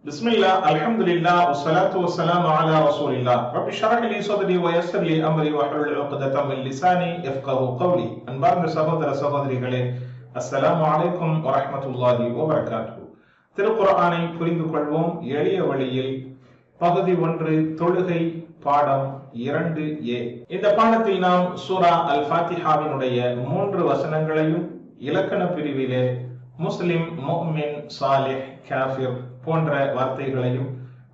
Bismillah, Alhamdulillah, wassalatu wassalamu ala rasulillah. Rabbi shrah li sadri wa yassir li amri wahlul 'uqdatam min lisani yafqahu qawli. அன்பார்ந்த சகோதர சகோதரிகளே, அஸ்ஸலாமு அலைக்கும் வரஹ்மத்துல்லாஹி வபரகாத்துஹு. திருக்குர்ஆனை புரிந்து கொள்வோம் எளிய வழியில் பகுதி 1 தொழுகை பாடம் 2a. இந்த பாடத்தில் நாம் சூரா அல்-ஃபாத்திஹாவினுடைய 3 வசனங்களையும் இலக்கண பிரிவிலே முஸ்லிம், முஃமின், சாலிஹ், காஃபிர் போன்ற வார்த்தைகளையும்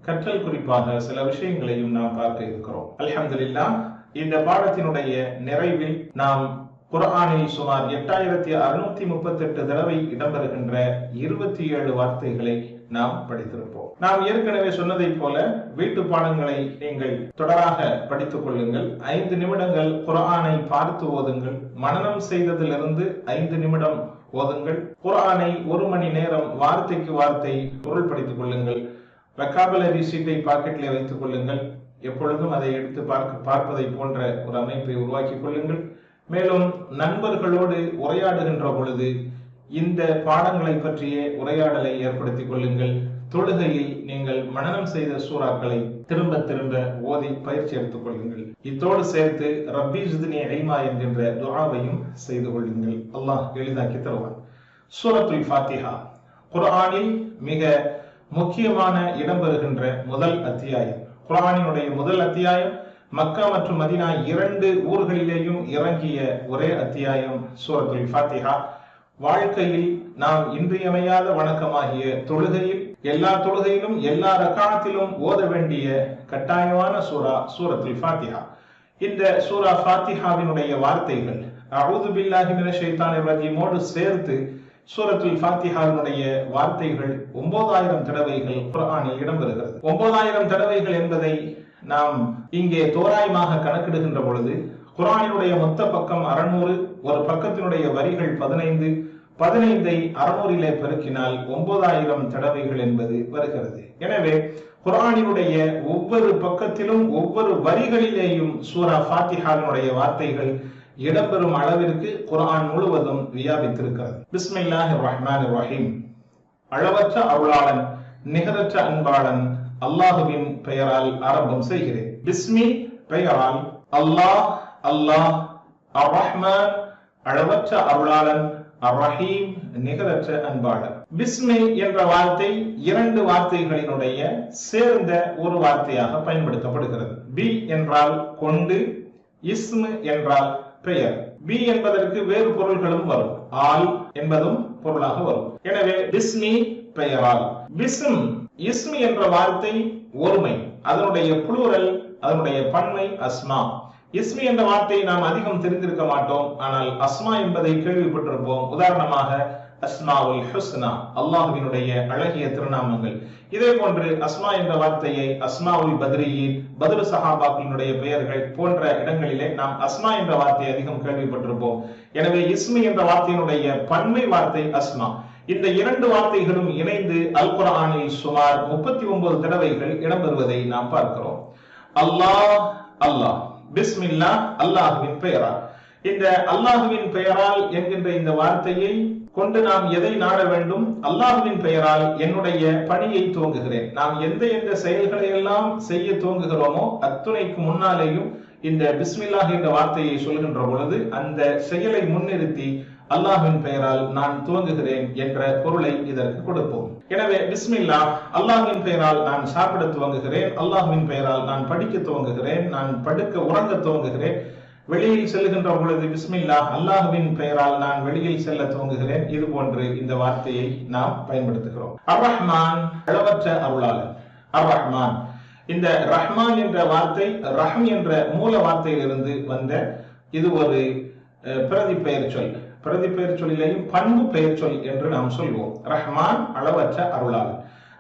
கற்றல் குறிப்பாக சில விஷயங்களையும் நாம் பார்க்க இருக்கிறோம். அல்ஹம்துலில்லாஹ், இந்த பாடத்தினுடைய நிறைவில் நாம் குர்ஆனில் சுமார் 8638 தடவை இடம்பெறுகின்ற 27 வார்த்தைகளை நாம் படித்திருப்போம். நாம் ஏற்கனவே சொன்னதை போல வீட்டு பாடங்களை நீங்கள் தொடராக படித்துக் கொள்ளுங்கள். 5 நிமிடங்கள் குர்ஆனை பார்த்து ஓதுங்கள். மனனம் செய்ததிலிருந்து 5 நிமிடம் ஓதுங்கள். குர்ஆனை 1 மணி நேரம் வார்த்தைக்கு வார்த்தை பொருள் படித்துக் கொள்ளுங்கள். வெக்காபுலரி ஷீட்டை பாக்கெட்டிலே வைத்துக் கொள்ளுங்கள். எப்பொழுதும் அதை எடுத்து பார்ப்பதை போன்ற ஒரு அமைப்பை உருவாக்கிக் கொள்ளுங்கள். மேலும் நண்பர்களோடு உரையாடுகின்ற பொழுது இந்த பாடங்களை பற்றிய உரையாடலை ஏற்படுத்திக் கொள்ளுங்கள். தொழுகையில் நீங்கள் மனனம் செய்த சூறாக்களை திரும்ப திரும்ப ஓதி பயிற்சி எடுத்துக் கொள்ளுங்கள். இத்தோடு சேர்த்து ரப்பி ஜித்னி இல்மா என்கின்ற துஆவையும் செய்து கொள்ளுங்கள். அல்லாஹ் எளிதாக்கி தருவான். சூரத்துல் ஃபாத்திஹா குர்ஆனில் மிக முக்கியமான இடம்பெறுகின்ற முதல் அத்தியாயம். குர்ஆனினுடைய முதல் அத்தியாயம் மக்கா மற்றும் மதீனா 2 ஊர்களிலேயும் இறங்கிய ஒரே அத்தியாயம் சூரத்துல் ஃபாத்திஹா. வாழ்க்கையில் நாம் இன்றியமையாத வணக்கமாகிய தொழுகையில், எல்லா தொழுகையிலும் எல்லா ரக்காத்திலும் ஓத வேண்டிய கட்டாயமான சூரத்துல் ஃபாத்திஹா. இந்த சூரா ஃபாத்திஹாவினுடைய வார்த்தைகள் அஊது பில்லாஹி மினஷ் ஷைத்தானிர் ரஜீமோடு சேர்த்து சூரத்துல் ஃபாத்திஹாவினுடைய வார்த்தைகள் 9000 தடவைகள் குர்ஆனில் இடம்பெறுகிறது. 9000 தடவைகள் என்பதை நாம் இங்கே தோராயமாக கணக்கிடுகின்ற பொழுது குர்ஆனினுடைய மொத்த பக்கம் 600, ஒரு பக்கத்தினுடைய வரிகள் 15, 15ஐ 600 பெருக்கினால் 9000 தடவைகள் என்பது வருகிறது. எனவே குர்ஆனினுடைய ஒவ்வொரு பக்கத்திலும் ஒவ்வொரு வரிகளிலேயும் சூரா ஃபாத்திஹாவினுடைய வார்த்தைகள் இடம்பெறும் அளவிற்கு குர்ஆன் முழுவதும் வியாபித்திருக்கிறது. பிஸ்மில்லாஹிர் ரஹ்மானிர் ரஹீம். அளவற்ற அருளாளன் நிகரற்ற அன்பாளன் அல்லாஹுவின் பெயரால் ஆரம்பம் செய்கிறேன். பிஸ்மி பெயரால், அல்லாஹ் அல்லாஹ், அர் ரஹ்மான் அளவற்ற அருளாளன், அர் ரஹீம் நிகரற்ற அன்பாளன். பிஸ்மி என்ற வார்த்தை 2 வார்த்தைகளினுடைய சேர்ந்த ஒரு வார்த்தையாக பயன்படுத்தப்படுகிறது. பி என்றால் கொண்டு, இஸ்மு என்றால் பெயர். பி என்பதற்கு வேறு பொருள்களும் வரும். ஆல் என்பதும் பொருளாக வரும். எனவே பிஸ்மி பெயரால். பிஸ்ம் இஸ்மி என்ற வார்த்தை ஒருமை, அதனுடைய புளூரல், அதனுடைய பன்மை அஸ்மா. இஸ்மி என்ற வார்த்தையை நாம் அதிகம் தெரிந்திருக்க மாட்டோம், ஆனால் அஸ்மா என்பதை கேள்விப்பட்டிருப்போம். உதாரணமாக அஸ்மாவுல் ஹுஸ்னா, அல்லாஹ்வினுடைய அழகிய திருநாமங்கள். இதே போன்று அஸ்மா என்ற வார்த்தையை அஸ்மாவுல் பத்ரியின், பத்ரு சஹாபாக்களினுடைய பெயர்கள் போன்ற இடங்களிலே நாம் அஸ்மா என்ற வார்த்தையை அதிகம் கேள்விப்பட்டிருப்போம். எனவே இஸ்மி என்ற வார்த்தையினுடைய பன்மை வார்த்தை அஸ்மா. இந்த 2 வார்த்தைகளும் இணைந்து அல் குர்ஆனில் சுமார் 39 தடவைகள் இடம்பெறுவதை நாம் பார்க்கிறோம். அல்லாஹ் அல்லாஹ், பிஸ்மில்லாஹ் அல்லாஹ்வின் பெயரால். இந்த அல்லாஹ்வின் பெயரால் என்கின்ற இந்த வார்த்தையை கொண்டு நாம் எதை நாட வேண்டும்? அல்லாஹ்வின் பெயரால் என்னுடைய பணியை துவங்குகிறேன். நாம் எந்த செயல்களை எல்லாம் செய்ய துவங்குகிறோமோ அத்துணைக்கு முன்னாலேயும் இந்த பிஸ்மில்லாஹ் என்ற வார்த்தையை சொல்கின்ற பொழுது அந்த செயலை முன்னிறுத்தி அல்லாஹ்வின் பெயரால் நான் துவங்குகிறேன் என்ற பொருளை இதற்கு கொடுப்போம். எனவே பிஸ்மில்லாஹ், அல்லாஹ்வின் பெயரால் நான் சாப்பிட துவங்குகிறேன், அல்லாஹ்வின் பெயரால் நான் படிக்க துவங்குகிறேன், நான் படுக்க உறங்க துவங்குகிறேன், வெளியில் செல்லுகின்ற பொழுது பிஸ்மில்லாஹ், அல்லாஹ்வின் பெயரால் நான் வெளியில் செல்ல துவங்குகிறேன். இது போன்று இந்த வார்த்தையை நாம் பயன்படுத்துகிறோம். அர் ரஹ்மான் அளவற்ற அருளாளன். அர் ரஹ்மான், இந்த ரஹ்மான் என்ற வார்த்தை ரஹம் என்ற மூல வார்த்தையிலிருந்து வந்த இது ஒரு பிரதி பெயர் சொல். பிரதி பெயர் சொல்லிலேயும் பண்பு பெயர் சொல் என்று நாம் சொல்வோம். ரஹ்மான் அளவற்ற அருளாளன்.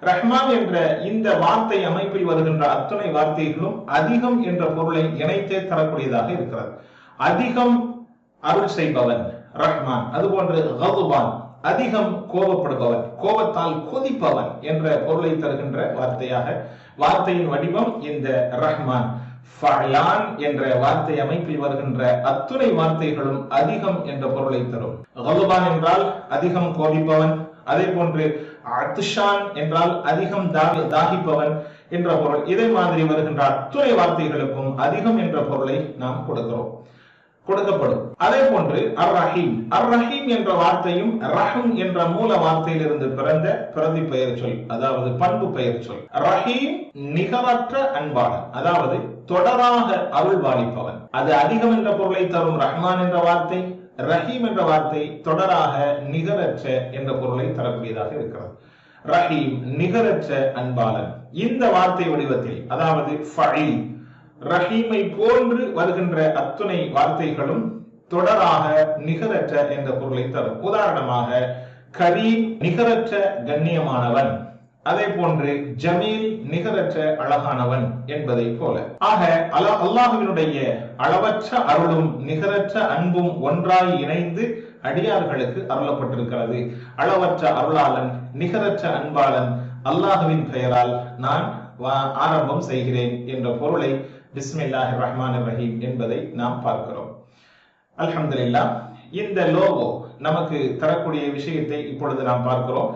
ரஹ்மான் என்ற இந்த வார்த்தை அமைப்பில் வருகின்ற அத்துணை வார்த்தைகளும் அதிகம் என்ற பொருளை இணைத்தே தரக்கூடியதாக இருக்கிறது. அதிகம் அருள் செய்பவன் ரஹ்மான். அதுபோன்று கதுபான், அதிகம் கோபப்படுபவன், கோபத்தால் கொதிப்பவன் என்ற பொருளை தருகின்ற வார்த்தையாக வார்த்தையின் வடிவம் இந்த ரஹ்மான். ஃபஅலான் என்ற வார்த்தை அமைப்பில் வருகின்ற அத்துணை வார்த்தைகளும் அதிகம் என்ற பொருளை தரும். கதுபான் என்றால் அதிகம் கோபிப்பவன், அதே போன்று அத்ஷான் என்றால் அதிகம் தாகிப்பவன் என்ற பொருள். இதே மாதிரி வருகின்ற அத்துணை வார்த்தைகளுக்கும் அதிகம் என்ற பொருளை நாம் கொடுக்கப்படும். அதே போன்று அர் ரஹீம், அர் ரஹீம் என்ற வார்த்தையும் ரஹம் என்ற மூல வார்த்தையிலிருந்து பிறந்த பிரதி பெயர் சொல், அதாவது பண்பு பெயர் சொல். ரஹீம் நிகரற்ற அன்பாளன், அதாவது தொடராக அருள்வாளிப்பவன். அது அதிகம் என்ற பொருளை தரும் ரஹ்மான் என்ற வார்த்தை. ரஹீம் என்ற வார்த்தை தொடராக நிகரற்ற என்ற பொருளை தரக்கூடியதாக இருக்கிறது. ரஹீம் நிகரற்ற அன்பாளன். இந்த வார்த்தை வடிவத்தில், அதாவது ஃபஈல், ரஹீமை போன்று வருகின்ற அத்துணை வார்த்தைகளும் தொடராக நிகரற்ற என்ற பொருளை தரும். உதாரணமாக கரீம் நிகரற்ற கண்ணியமானவன், அதே போன்று ஜமீல் நிகரற்ற அழகானவன் என்பதை போல. ஆக அல்லாஹ்வினுடைய அளவற்ற அருளும் நிகரற்ற அன்பும் ஒன்றாய் இணைந்து அடியார்களுக்கு அருளப்பட்டிருக்கிறது. அளவற்ற அருளாளன், நிகரற்ற அன்பாளன் அல்லாஹ்வின் பெயரால் நான் ஆரம்பம் செய்கிறேன் என்ற பொருளை பிஸ்மில்லாஹிர் ரஹ்மானிர் ரஹீம் என்பதை நாம் பார்க்கிறோம். அல்ஹம்துலில்லாஹ். இந்த லோகோ நமக்கு தரக்கூடிய விஷயத்தை இப்பொழுது நாம் பார்க்கிறோம்.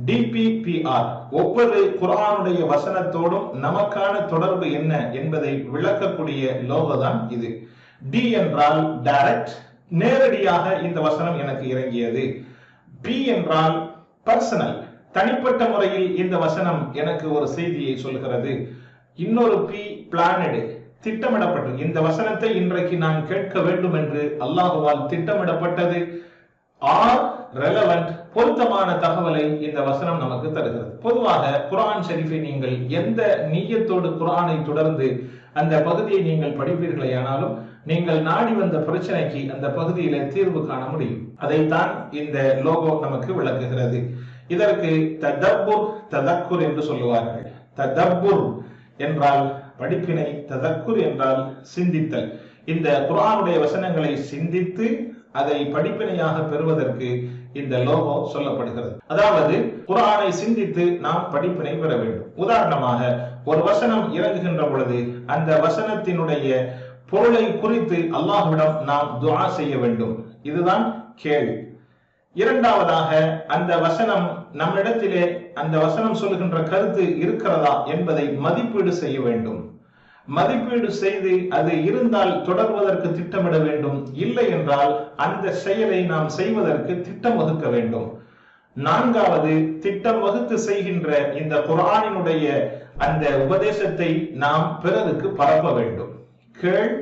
DPPR, ஒவ்வொரு குர்ஆனுடைய வசனத்தோடும் நமக்கான தொடர்பு என்ன என்பதை விளக்கக்கூடிய லோகோ தான் இது. டி என்றால் டைரக்ட், நேரடியாக இந்த வசனம் எனக்கு இறங்கியது. பி என்றால் பர்சனல், தனிப்பட்ட முறையில் இந்த வசனம் எனக்கு ஒரு செய்தியை சொல்கிறது. இன்னொரு பி பிளானடு, திட்டமிடப்பட்டது. இந்த வசனத்தை இன்றைக்கு நான் கேட்க வேண்டும் என்று அல்லாஹுவால் திட்டமிடப்பட்டது. ஆர் ரெலவென்ட், பொருத்தமான தகவலை இந்த வசனம் நமக்கு தருகிறது. பொதுவாக குர்ஆன் ஷரீஃபை நீங்கள் எந்த நிய்யத்தோடு குர்ஆனை தொடர்ந்து அந்த பகுதியை நீங்கள் படிப்பீர்களேயானாலும் நீங்கள் நாடி வந்த பிரச்சனைக்கு அந்த பகுதியில தீர்வு காண முடியும். அதைத்தான் இந்த லோகோ நமக்கு விளக்குகிறது. இதற்கு ததப்புர், ததக்குர் என்று சொல்லுவார்கள். ததப்புர் என்றால் படிப்பினை, ததக்குர் என்றால் சிந்தித்தல். இந்த குர்ஆனுடைய வசனங்களை சிந்தித்து அதை படிப்பினையாக பெறுவதற்கு இந்த லோகோ சொல்லப்படுகிறது. அதாவது குர்ஆனை சிந்தித்து நாம் படிப்பினை பெற வேண்டும். உதாரணமாக ஒரு வசனம் இறங்குகின்ற பொழுது அந்த வசனத்தினுடைய பொருளை குறித்து அல்லாஹ்விடம் நாம் துஆ செய்ய வேண்டும். இதுதான் கேள்வி. இரண்டாவதாக அந்த வசனம் நம்மிடத்திலே அந்த வசனம் சொல்லுகின்ற கருத்து இருக்கிறதா என்பதை மதிப்பீடு செய்ய வேண்டும். மதிப்பீடு செய்து அது இருந்தால் தொடர்வதற்கு திட்டமிட வேண்டும். இல்லை என்றால் அந்த செயலை நாம் செய்வதற்கு திட்டம் வகுக்க வேண்டும். நான்காவது, திட்டம் வகுத்து செய்கின்ற இந்த குர்ஆனினுடைய அந்த உபதேசத்தை நாம் பிறருக்கு பரப்ப வேண்டும். கேள்,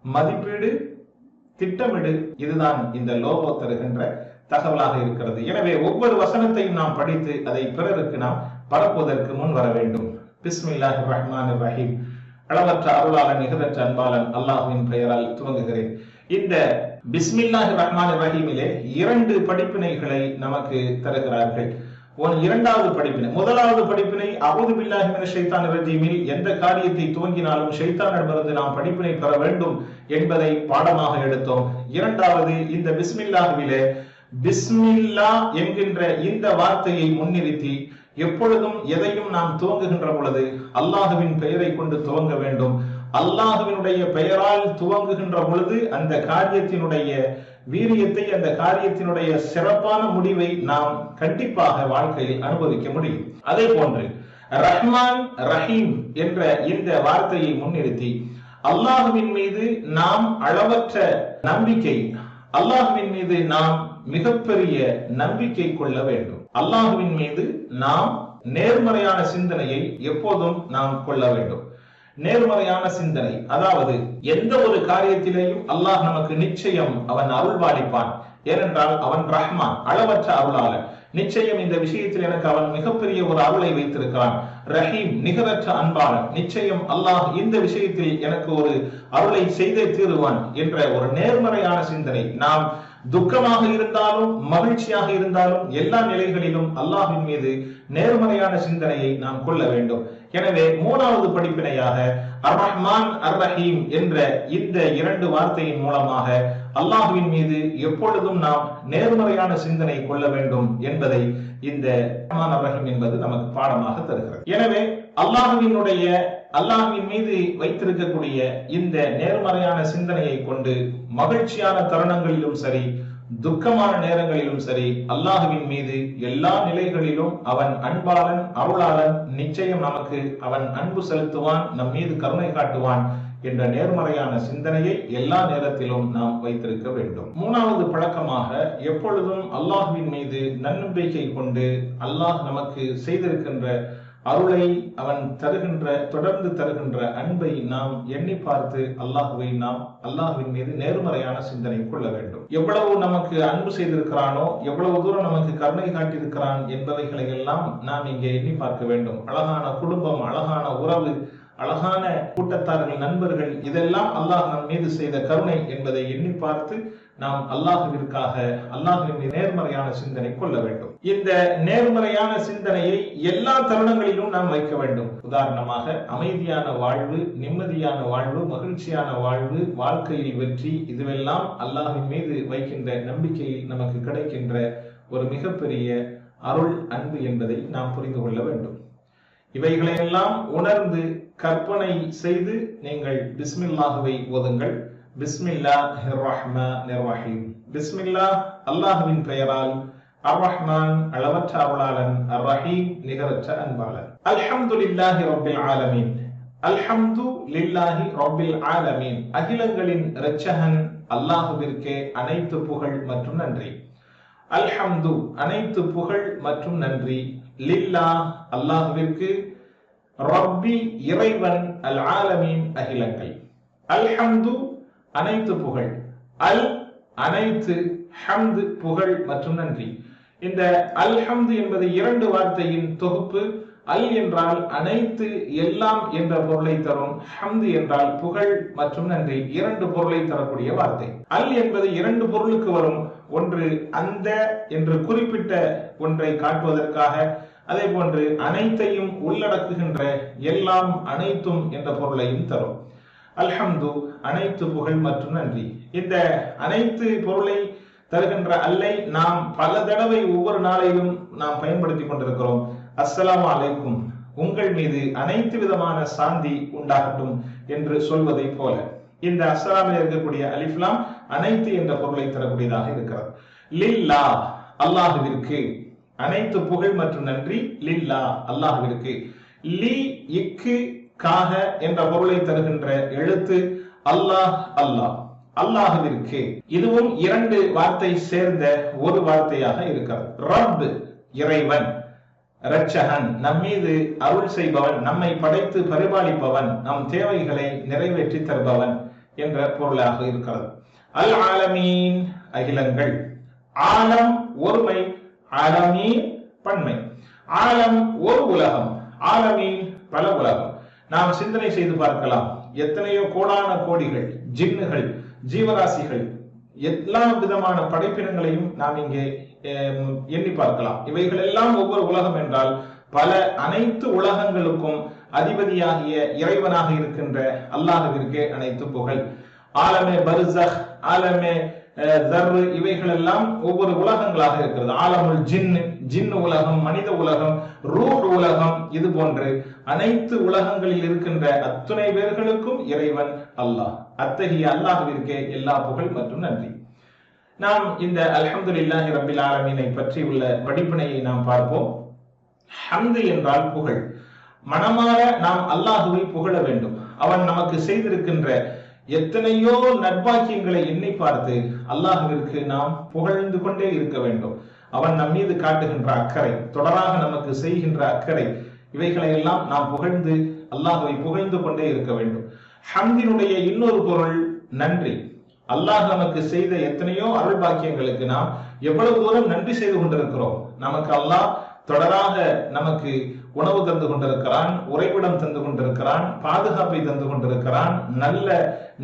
மதிப்பீடு, திட்டமிடு, இதுதான் இந்த லோகோ தருகின்ற தகவலாக இருக்கிறது. எனவே ஒவ்வொரு வசனத்தையும் நாம் படித்து அதை பிறருக்கு நாம் பரப்புவதற்கு முன் வர வேண்டும். பிஸ்மில்லாஹிர் ரஹ்மானிர் ரஹீம், அளவற்ற அருளாளன் நிகரற்ற அன்பாளன் அல்லாஹ்வின் பெயரால் துவங்குகிறேன். இந்த பிஸ்மில்லாஹிர் ரஹ்மானிர் ரஹீமிலே 2 படிப்பினைகளை நமக்கு தருகிறார்கள். இரண்டாவது படிப்பினை, முதலாவது படிப்பினை அஊது பில்லாஹி மினஷ் ஷைத்தானிர் ரஜீமில் எந்த காரியத்தை துவங்கினாலும் ஷைத்தானிடமிருந்து நாம் படிப்பினை பெற வேண்டும் என்பதை பாடமாக எடுத்தோம். இரண்டாவது, இந்த பிஸ்மில்லாஹ்விலே பிஸ்மில்லா என்கின்ற இந்த வார்த்தையை முன்னிறுத்தி எப்பொழுதும் எதையும் நாம் துவங்குகின்ற பொழுது அல்லாஹுவின் பெயரை கொண்டு துவங்க வேண்டும். அல்லாஹுவினுடைய பெயரால் துவங்குகின்ற பொழுது அந்த காரியத்தினுடைய வீரியத்தை, அந்த காரியத்தினுடைய சிறப்பான முடிவை நாம் கண்டிப்பாக வாழ்க்கையில் அனுபவிக்க முடியும். அதே போன்று ரஹ்மான் ரஹீம் என்ற இந்த வார்த்தையை முன்னிறுத்தி அல்லாஹுவின் மீது நாம் அளவற்ற நம்பிக்கை, அல்லாஹுவின் மீது நாம் மிகப்பெரிய நம்பிக்கை கொள்ள வேண்டும். அல்லாஹுவின் மீது நாம் நேர்மறையான சிந்தனையை எப்போதும் நாம் கொள்ள வேண்டும். நேர்மறையான சிந்தனை, அதாவது எந்த ஒரு காரியத்திலேயும் அல்லாஹ் நமக்கு நிச்சயம் அவன் அருள்வாளிப்பான். ஏனென்றால் அவன் ரஹ்மான், அளவற்ற அருளாளன். நிச்சயம் இந்த விஷயத்தில் எனக்கு அவன் மிகப்பெரிய ஒரு அருளை வைத்திருக்கிறான். ரஹீம், நிகரற்ற அன்பாளன். நிச்சயம் அல்லாஹ் இந்த விஷயத்தில் எனக்கு ஒரு அருளை செய்தே தீருவான் என்ற ஒரு நேர்மறையான சிந்தனை. நாம் துக்கமாக இருந்தாலும் மகிழ்ச்சியாக இருந்தாலும் எல்லா நிலைகளிலும் அல்லாஹ்வின் மீது நேர்மறையான சிந்தனையை நாம் கொள்ள வேண்டும். எனவே மூணாவது படிப்பினையாக அர் ரஹ்மான் அர் ரஹீம் என்ற இந்த 2 வார்த்தையின் மூலமாக அல்லாஹ்வின் மீது எப்பொழுதும் நாம் நேர்மறையான சிந்தனை கொள்ள வேண்டும் என்பதை இந்த ரஹ்மான் அர் ரஹீம் என்பது நமக்கு பாடமாக தருகிறது. எனவே அல்லாஹ்வின் மீது வைத்திருக்கக்கூடிய இந்த நேர்மறையான சிந்தனையை கொண்டு மகிழ்ச்சியான தருணங்களிலும் சரி, துக்கமான நேரங்களிலும் சரி, அல்லாஹுவின் மீது எல்லா நிலைகளிலும் அவன் அன்பாளன், அருளாளன், நிச்சயம் நமக்கு அவன் அன்பு செலுத்துவான், நம் மீது கருணை காட்டுவான் என்ற நேர்மறையான சிந்தனையை எல்லா நேரத்திலும் நாம் வைத்திருக்க வேண்டும். மூணாவது பழக்கமாக, எப்பொழுதும் அல்லாஹுவின் மீது நன்னம்பிக்கை கொண்டு அல்லாஹ் நமக்கு செய்திருக்கின்ற அருளை, அவன் தொடர்ந்து தருகின்ற அன்பை நாம் எண்ணி பார்த்து அல்லாஹுவின் மீது நேர்மறையான சிந்தனை கொள்ள வேண்டும். எவ்வளவு நமக்கு அன்பு செய்திருக்கிறானோ, எவ்வளவு தூரம் நமக்கு கருணை காட்டியிருக்கிறான் என்பவைகளை எல்லாம் நாம் இங்கே எண்ணி பார்க்க வேண்டும். அழகான குடும்பம், அழகான உறவு, அழகான கூட்டத்தார்கள், நண்பர்கள், இதெல்லாம் அல்லாஹ் நம் மீது செய்த கருணை என்பதை எண்ணி பார்த்து நாம் அல்லாஹுவின் நேர்மறையான சிந்தனை கொள்ள வேண்டும். இந்த நேர்மறையான சிந்தனையை எல்லா தருணங்களிலும் நாம் வைக்க வேண்டும். உதாரணமாக, அமைதியான வாழ்வு, நிம்மதியான வாழ்வு, மகிழ்ச்சியான வாழ்வு, வாழ்க்கையில் வெற்றி, இதுவெல்லாம் அல்லாஹ்வின் மீது வைக்கின்ற நம்பிக்கையில் நமக்கு கிடைக்கின்ற ஒரு மிகப்பெரிய அருள், அன்பு என்பதை நாம் புரிந்து கொள்ள வேண்டும். இவைகளையெல்லாம் உணர்ந்து கற்பனை செய்து நீங்கள் பிஸ்மில்லாஹுவை ஓதுங்கள். பிஸ்மில்லாஹிர் ரஹ்மானிர் ரஹீம். பிஸ்மில்லாஹ், அல்லாஹ்வின் பெயரால். அர் ரஹ்மான், அளவற்ற அருளாளன். அர் ரஹீம், நிகரற்ற அன்பாளன். அல்ஹம்துலில்லாஹி ரப்பில் ஆலமீன். அல்ஹம்து லில்லாஹி ரப்பில் ஆலமீன். அகிலங்களின் இரட்சகன் அல்லாஹுவிற்கே அனைத்து புகழ் மற்றும் நன்றி. அல்ஹம்து, அனைத்து புகழ் மற்றும் நன்றி. லில்லாஹ், அல்லாஹுவிற்கு. ரப்பி, இறைவன். அல் ஆலமீன், அகிலங்கள். அல்ஹம்து, அனைத்து புகழ். அல், அனைத்து. ஹம்து, புகழ் மற்றும் நன்றி. இந்த அல்ஹம்து என்பது இரண்டு வார்த்தையின் தொகுப்பு. அல் என்றால் அனைத்து, எல்லாம் என்ற பொருளை தரும். ஹம்து என்றால் புகழ் மற்றும் நன்றி, இரண்டு பொருளை தரக்கூடிய வார்த்தை. அல் என்பது இரண்டு பொருளுக்கு வரும். ஒன்று அந்த என்று குறிப்பிட்ட ஒன்றை காட்டுவதற்காக, அதே போன்று அனைத்தையும் உள்ளடக்குகின்ற எல்லாம், அனைத்தும் என்ற பொருளையும் தரும். அல்ஹம்து, அனைத்து புகழ் மற்றும் நன்றி. இந்த அனைத்து பொருளை தருகின்ற அல்லை நாம் பல தடவை ஒவ்வொரு நாளையிலும் நாம் பயன்படுத்திக் கொண்டிருக்கிறோம். அஸ்ஸலாமு அலைக்கும், உங்கள் மீது அனைத்து விதமான சாந்தி உண்டாகட்டும் என்று சொல்வதை போல இந்த அஸ்ஸலாமில் இருக்கக்கூடிய அலிஃப்லாம் அனைத்து என்ற பொருளை தரக்கூடியதாக இருக்கிறது. லில்லா, அல்லாஹுவிற்கு. அனைத்து புகழ் மற்றும் நன்றி லில்லா, அல்லாஹுவிற்கு. லி, இக்கு, காக என்ற பொருளை தருகின்ற எழுத்து அல்லாஹ், அல்லாஹ், அல்லாஹுவிற்கு. இதுவும் இரண்டு வார்த்தை சேர்ந்த ஒரு வார்த்தையாக இருக்கிறது. ரப், இறைவன். இரட்சகன், நம்மீது அருள் செய்பவன், நம்மை படைத்து பரிபாலிப்பவன், நம் தேவைகளை நிறைவேற்றி தருபவன் என்ற பொருளாக இருக்கிறது. அல் ஆலமீன், அகிலங்கள். ஆலம், ஒருமை. ஆலமீன், பன்மை. ஆலம், ஒரு உலகம். ஆலமீன், பல உலகம். நாம் சிந்தனை செய்து பார்க்கலாம். எத்தனையோ கோடான கோடிகள் ஜின்னுகள், ஜீவராசிகள், எல்லா விதமான படைப்பினங்களையும் நாம் இங்கே எண்ணி பார்க்கலாம். இவைகள் எல்லாம் ஒவ்வொரு உலகம் என்றால் பல, அனைத்து உலகங்களுக்கும் அதிபதியாகிய இறைவனாக இருக்கின்ற அல்லாஹுவிற்கே அனைத்து புகழ். ஆலமே பர்ஸக், ஆலமே தர்ரு, இவைகள் எல்லாம் ஒவ்வொரு உலகங்களாக இருக்கிறது. ஆலமுல் ஜின், ஜின் உலகம், மனித உலகம், ரூஹ் உலகம், இது போன்று அனைத்து உலகங்களில் இருக்கின்ற அத்துணை பேர்களுக்கும் இறைவன் அல்லாஹ். அத்தகைய அல்லாஹுவிற்கே எல்லா புகழ் மற்றும் நன்றி. நாம் இந்த அல்ஹம்துலில்லாஹி ரப்பில் ஆலமீனை பற்றி உள்ள படிப்பினையை நாம் பார்ப்போம். ஹம்து என்றால் புகழ். மனமாற நாம் அல்லாஹுவை புகழ வேண்டும். அவன் நமக்கு செய்திருக்கின்ற எத்தனையோ நற்பாக்கியங்களை எண்ணி பார்த்து அல்லாஹுவிற்கு நாம் புகழ்ந்து கொண்டே இருக்க வேண்டும். அவன் நம் மீது காட்டுகின்ற அக்கறை, தொடராக நமக்கு செய்கின்ற அக்கறை, இவைகளை எல்லாம் நாம் புகழ்ந்து அல்லாஹுவை புகழ்ந்து கொண்டே இருக்க வேண்டும். ஹம்தினுடைய இன்னொரு பொருள் நன்றி. அல்லாஹ் நமக்கு செய்த எத்தனையோ அருள் பாக்கியங்களுக்கு நாம் எவ்வளவு தூரம் நன்றி செய்து கொண்டிருக்கிறோம். நமக்கு அல்லாஹ் தொடராக நமக்கு உணவு தந்து கொண்டிருக்கிறான், உறைவிடம் தந்து கொண்டிருக்கிறான், பாதுகாப்பை தந்து கொண்டிருக்கிறான்,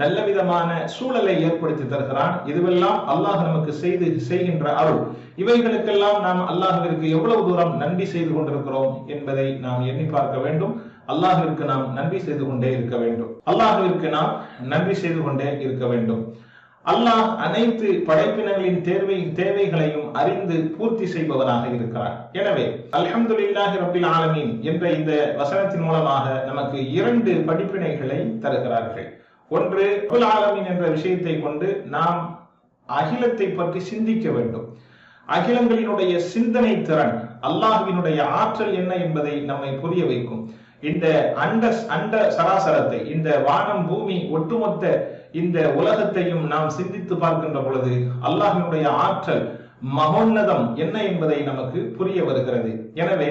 நல்ல விதமான சூழலை ஏற்படுத்தி தருகிறான். இதுவெல்லாம் அல்லாஹ் நமக்கு செய்கின்ற அருள். இவைகளுக்கெல்லாம் நாம் அல்லாஹ்விற்கு எவ்வளவு தூரம் நன்றி செய்து கொண்டிருக்கிறோம் என்பதை நாம் எண்ணி பார்க்க வேண்டும். அல்லாஹ்விற்கு நாம் நன்றி செய்து கொண்டே இருக்க வேண்டும். அல்லாஹ்விற்கு நாம் நன்றி செய்து கொண்டே இருக்க வேண்டும். அல்லாஹ் அனைத்து படைப்பினங்களின் தேவைகளையும் அறிந்து பூர்த்தி செய்பவனாக இருக்கிறார். எனவே அல்ஹம்துலில்லாஹி ரப்பில் ஆலமீன் என்ற இந்த வசனத்தின் மூலமாக நமக்கு இரண்டு படிப்பினைகளை தருகிறார்கள். ஒன்று, ரப்புல் ஆலமீன் என்ற விஷயத்தை கொண்டு நாம் அகிலத்தை பற்றி சிந்திக்க வேண்டும். அகிலங்களினுடைய சிந்தனை திறன், அல்லாஹ்வினுடைய ஆற்றல் என்ன என்பதை நம்மை புரிய வைக்கும். இந்த அண்ட சராசரத்தை, இந்த வானம் பூமி ஒட்டுமொத்த இந்த உலகத்தையும் நாம் சிந்தித்து பார்க்கின்ற பொழுது அல்லாஹ்வினுடைய ஆற்றல் மகோன்னதம் என்ன என்பதை நமக்கு புரிய வருகிறது. எனவே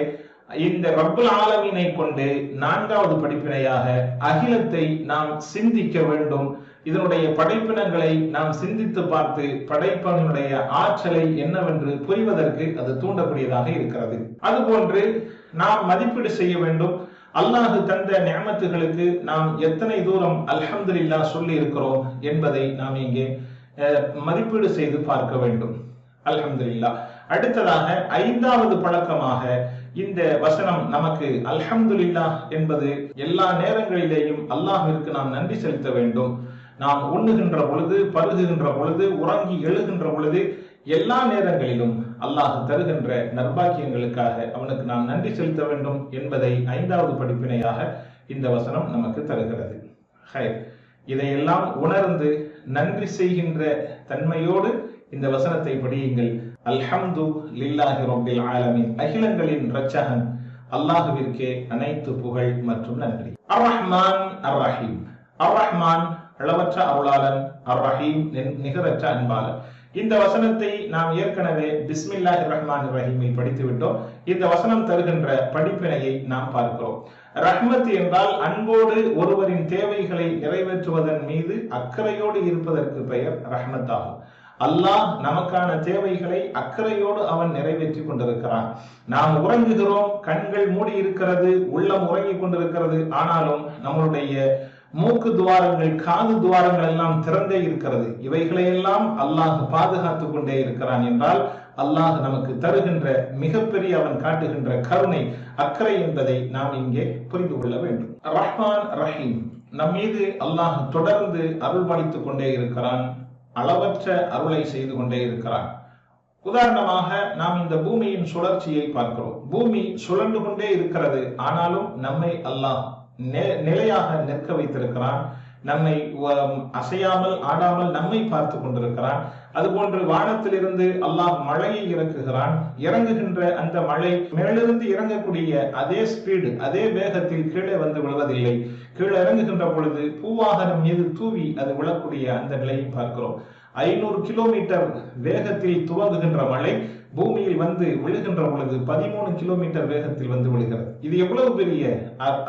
இந்த ரப்புல் ஆலமீனை கொண்டு 4வது படிப்பினையாக அகிலத்தை நாம் சிந்திக்க வேண்டும். இதனுடைய படைப்பினங்களை நாம் சிந்தித்து பார்த்து படைப்பனுடைய ஆற்றலை என்னவென்று புரிவதற்கு அது தூண்டக்கூடியதாக இருக்கிறது. அதுபோன்று நாம் மதிப்பீடு செய்ய வேண்டும். அல்லாஹ் தந்த நிஅமத்துகளுக்கு நாம் எத்தனை தூரம் அல்ஹம்துலில்லாஹ் சொல்லி இருக்கிறோம் என்பதை நாம் இங்கே மதிப்பீடு செய்து பார்க்க வேண்டும். அல்ஹம்துலில்லாஹ். அடுத்ததாக 5வது பழக்கமாக இந்த வசனம் நமக்கு அல்ஹம்துலில்லாஹ் என்பது எல்லா நேரங்களிலேயும் அல்லாஹ்விற்கு நாம் நன்றி செலுத்த வேண்டும். நாம் உண்ணுகின்ற பொழுது, பருகுகின்ற பொழுது, உறங்கி எழுகின்ற பொழுது, எல்லா நேரங்களிலும் அல்லாஹ் தருகின்ற நற்பாக்கியங்களுக்காக அவனுக்கு நாம் நன்றி செலுத்த வேண்டும் என்பதை 5வது படிப்பினையாக இந்த வசனம் நமக்கு தருகிறது. இதையெல்லாம் உணர்ந்து நன்றி செய்கின்ற தன்மையோடு இந்த வசனத்தை படியுங்கள். அல்ஹம்து லில்லாஹி ரப்பில் ஆலமீன், அகிலங்களின் இரட்சகன் அல்லாஹ்விற்கே அனைத்து புகழ் மற்றும் நன்றி. அர் ரஹ்மான் அர் ரஹீம். அர் ரஹ்மான் அளவற்ற அருளாளன், அர் ரஹீம் நிகரற்ற அன்பாளன். இந்த வசனத்தை நாம் ஏற்கனவே பிஸ்மில்லாஹிர் ரஹ்மானிர் ரஹீமில் படித்து விட்டோம். இந்த வசனம் தருகின்ற படிப்பினையை நாம் பார்க்கிறோம். ரஹ்மத் என்றால் அன்போடு ஒருவரின் தேவைகளை நிறைவேற்றுவதன் மீது அக்கறையோடு இருப்பதற்கு பெயர் ரஹ்மத் ஆகும். அல்லாஹ் நமக்கான தேவைகளை அக்கறையோடு அவன் நிறைவேற்றி கொண்டிருக்கிறான். நாம் உறங்குகிறோம், கண்கள் மூடி இருக்கிறது, உள்ளம் உறங்கிக் கொண்டிருக்கிறது. ஆனாலும் நம்மளுடைய மூக்கு துவாரங்கள், காது துவாரங்கள் எல்லாம் திறந்தே இருக்கிறது. இவைகளையெல்லாம் அல்லாஹ் பாதுகாத்துக் கொண்டே இருக்கிறான் என்றால் அல்லாஹ் நமக்கு தருகின்ற மிகப்பெரிய அவன் காட்டுகின்ற கருணை, அக்கறை என்பதை நாம் இங்கே புரிந்து கொள்ள வேண்டும். ரஹ்மான் ரஹீம், நம் மீது அல்லாஹ் தொடர்ந்து அருள்பாலித்துக் கொண்டே இருக்கிறான், அளவற்ற அருளை செய்து கொண்டே இருக்கிறான். உதாரணமாக நாம் இந்த பூமியின் சுழற்சியை பார்க்கிறோம். பூமி சுழன்று கொண்டே இருக்கிறது, ஆனாலும் நம்மை அல்லாஹ் நிலையாக நிற்க வைத்திருக்கிறான். நம்மை அசையாமல் ஆடாமல் நம்மை பார்த்து கொண்டிருக்கிறான். அதுபோன்று வானத்திலிருந்து அல்லாஹ் மழையை இறக்குகிறான். இறங்குகின்ற அந்த மழை மேலிருந்து இறங்கக்கூடிய அதே ஸ்பீடு, அதே வேகத்தில் கீழே வந்து விழுவதில்லை. கீழே இறங்குகின்ற பொழுது பூவாகனம் மீது தூவி அது விழக்கூடிய அந்த நிலையை பார்க்கிறோம். 500 கிலோமீட்டர் வேகத்தில் துவங்குகின்ற மழை பூமியில் வந்து விழுகின்ற பொழுது 13 கிலோமீட்டர் வேகத்தில் வந்து விழுகிறது. இது எவ்வளவு பெரிய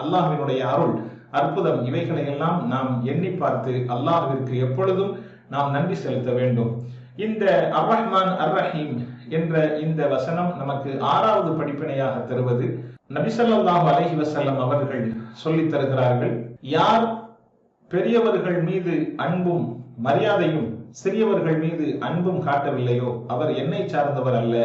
அல்லாஹ்வினுடைய அருள், அற்புதம். இவைகளை எல்லாம் நாம் எண்ணி பார்த்து அல்லாஹ்விற்கு எப்பொழுதும் நாம் நன்றி செலுத்த வேண்டும். இந்த அர் ரஹ்மான் அர் ரஹீம் என்ற இந்த வசனம் நமக்கு 6வது படிப்பினையாக தருவது நபி ஸல்லல்லாஹு அலைஹி வஸல்லம் அவர்கள் சொல்லித் தருகிறார்கள். யார் பெரியவர்கள் மீது அன்பும் மரியாதையும் சிறியவர்கள் மீது அன்பும் காட்டவில்லையோ அவர் என்னை சார்ந்தவர் அல்ல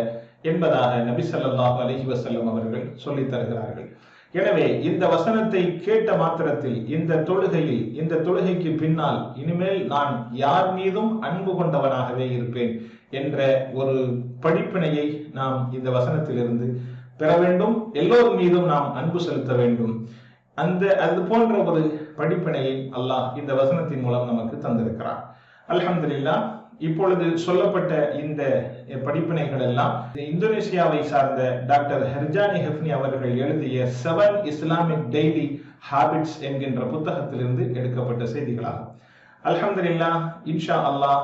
என்பதாக நபி ஸல்லல்லாஹு அலைஹி வஸல்லம் அவர்கள் சொல்லித் தருகிறார்கள். எனவே இந்த வசனத்தை கேட்ட மாத்திரத்தில் இந்த தொழுகைக்கு பின்னால் இனிமேல் நான் யார் மீதும் அன்பு கொண்டவனாகவே இருப்பேன் என்ற ஒரு படிப்பினையை நாம் இந்த வசனத்திலிருந்து பெற வேண்டும். எல்லோர் மீதும் நாம் அன்பு செலுத்த வேண்டும். அது போன்ற ஒரு படிப்பினையை அல்லாஹ் இந்த வசனத்தின் மூலம் நமக்கு தந்திருக்கிறார். அல்ஹம்துலில்லாஹ். இப்பொழுது சொல்லப்பட்ட இந்த படிப்பினைகள் எல்லாம் இந்தோனேசியாவை சார்ந்த டாக்டர் ஹர்ஜானி ஹெஃப்னி அவர்கள் எழுதிய 7 இஸ்லாமிக் டெய்லி ஹாபிட்ஸ் என்கின்ற புத்தகத்திலிருந்து எடுக்கப்பட்ட செய்திகளாகும். அல்ஹம்துலில்லாஹ். இன்ஷா அல்லாஹ்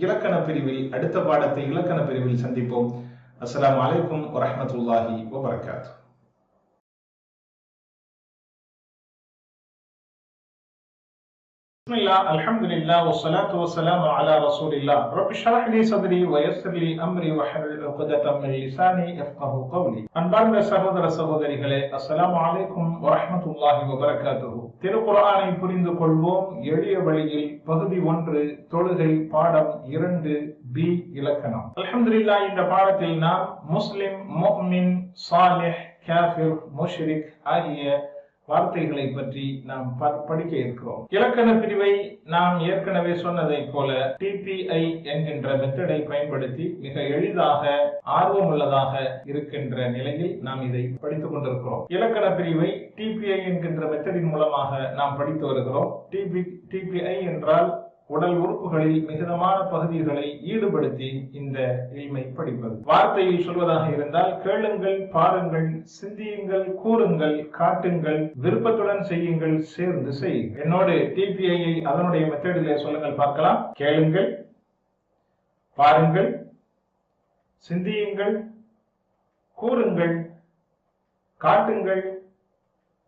இலக்கண பிரிவில் அடுத்த பாடத்தை இலக்கண பிரிவில் சந்திப்போம். அஸ்ஸலாமு அலைக்கும் வரஹ்மத்துல்லாஹி வபரகாத்துஹு. பிஸ்மில்லாஹ், அல்ஹம்துலில்லாஹ், வஸ்ஸலாத்து வஸ்ஸலாமு அலா ரசூலில்லாஹ். ரப்பி ஷ்ரஹ் லி ஸத்ரி வ யஸ்ஸிர் லி அம்ரி வஹ்லுல் உக்ததம் மின் லிசானி யஃப்கஹு கவ்லி. அன்பார்ந்த சகோதர சகோதரிகளே, அஸ்ஸலாமு அலைக்கும் வரஹ்மத்துல்லாஹி வபரகாத்துஹு. திருக்குர்ஆனை புரிந்து கொள்வோம் எளிய வழியில். பகுதி 1, தொழுகை, பாடம் 2, பி, இலக்கணம். அல்ஹம்துலில்லாஹ். இந்த பாடத்தில் நாம் முஸ்லிம், முஃமின், சாலிஹ், காஃபிர், முஷ்ரிக் ஆகிய வார்த்தைகளை பற்றி நாம் படிக்க இருக்கிறோம். இலக்கண பிரிவை நாம் ஏற்கனவே சொன்னதை போல டிபிஐ என்கின்ற மெத்தடை பயன்படுத்தி மிக எளிதாக ஆர்வமுள்ளதாக இருக்கின்ற நிலையில் நாம் இதை படித்துக் கொண்டிருக்கிறோம். இலக்கண பிரிவை டிபிஐ என்கின்ற மெத்தடின் மூலமாக நாம் படித்து வருகிறோம். டிபிஐ என்றால் உடல் உறுப்புகளில் மிகுதமான பகுதிகளை ஈடுபடுத்தி இந்த இல்மை படிப்பது. வார்த்தையை சொல்வதாக இருந்தால் கேளுங்கள், பாருங்கள், சிந்தியுங்கள், கூறுங்கள், காட்டுங்கள், விருப்பத்துடன் செய்யுங்கள், சேர்ந்து செய்யுங்கள். என்னோடு டிபிஐயை அதனுடைய மெத்தடிலே சொல்லுங்கள் பார்க்கலாம். கேளுங்கள், பாருங்கள், சிந்தியுங்கள், கூறுங்கள், காட்டுங்கள்,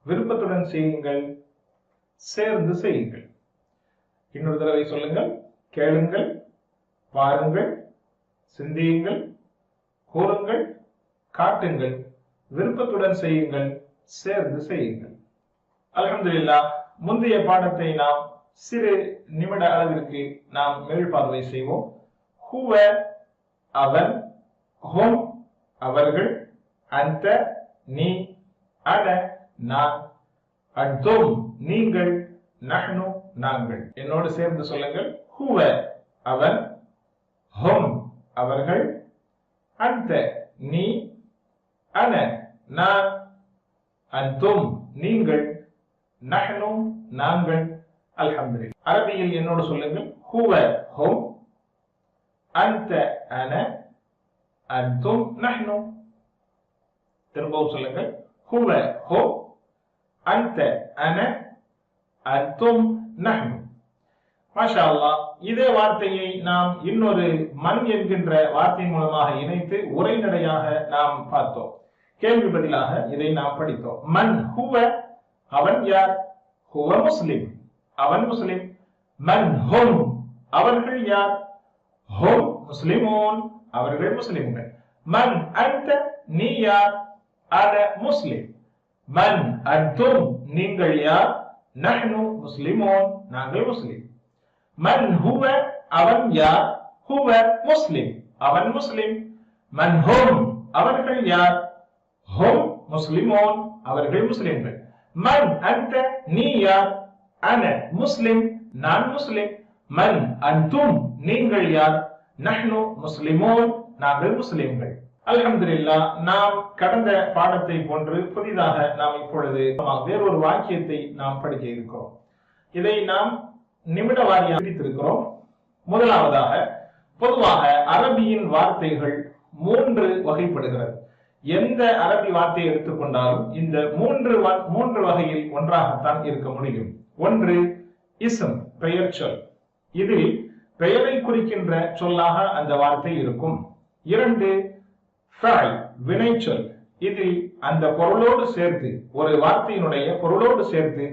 விருப்பத்துடன் செய்யுங்கள், சேர்ந்து செய்யுங்கள். இன்னொரு தடவை சொல்லுங்கள். கேளுங்கள், பாருங்கள், சிந்தியுங்கள், கூறுங்கள், காட்டுங்கள், விருப்பத்துடன் செய்யுங்கள், சேர்ந்து செய்யுங்கள். அல்ஹம்துலில்லாஹ், முந்தைய பாடத்தை நாம் சிறு நிமிட அளவிற்கு நாம் மேல்பார்வை செய்வோம். ஹுவ அவன், ஹும் அவர்கள், அந்த நீ, அன நான், அன்தும் நீங்கள், நஹ்னு நாங்கள். என்னோடு சேர்ந்து சொல்லுங்கள். ஹுவ அவன், ஹும் அவர்கள், அந்த நீ, அன நான், அன்தும் நீங்கள், நஹ்னு நாங்கள். அல்ஹம்துலில்லாஹ். அரபியில் என்னோடு சொல்லுங்கள். ஹுவ ஹும், அந்த அன, அன்தும் நஹ்னு. திரும்பவும் சொல்லுங்கள். ஹுவ ஹும், அந்த அன, அன்தும் நஹ்னு. மாஷா அல்லாஹ். இதே வார்த்தையை நாம் இன்னொரு மன் என்கின்ற வார்த்தையின் மூலமாக இணைத்து உரைநடையாக நாம் பார்த்தோம். கேள்வி பதிலாக இதை நாம் படித்தோம். மன் ஹுவ அவன் யார்? ஹுவ முஸ்லிம் அவன் முஸ்லிம். மன் ஹும் அவர்கள் யார்? ஹும் முஸ்லிமூன் அவர்கள் முஸ்லிம்கள். மன் அன்த நீ யார்? அன முஸ்லிம். மன் அன்தும் நீங்கள் யார்? நஹ்னு முஸ்லிமூன் நாங்கள் முஸ்லிம். மன் ஹுவ அவன் யார்? ஹுவ முஸ்லிம் அவன் முஸ்லிம். மன் ஹும் அவர்கள் யார்? ஹும் முஸ்லிமூன் அவர்கள் முஸ்லிம்கள். மன் அன்த நீ யார்? அன முஸ்லிம் நான் முஸ்லிம். மன் அன்தும் நீங்கள் யார்? நஹ்னு முஸ்லிமூன் நாங்கள் முஸ்லிம்கள். அல்ஹம்துலில்லாஹ். நாம் கடந்த பாடத்தை போன்று புதிதாக நாம் இப்பொழுது வேறொரு வாக்கியத்தை நாம் படிக்க இருக்கிறோம். இதை நாம் நிமிட வாரியாக பிரித்திருக்கிறோம். முதலாவதாக, பொதுவாக அரபியின் வார்த்தைகள் 3 வகைப்படுகிறது. எந்த அரபி வார்த்தையை எடுத்துக்கொண்டாலும் இந்த மூன்று வகையில் ஒன்றாகத்தான் இருக்க முடியும். ஒன்று இஸ்ம் பெயர் சொல். இதில் பெயரை குறிக்கின்ற சொல்லாக அந்த வார்த்தை இருக்கும். 2 ஃபஅல் வினைச்சொல். இதில் அந்த பொருளோடு சேர்த்து ஒரு வார்த்தையினுடைய பொருளோடு சேர்த்து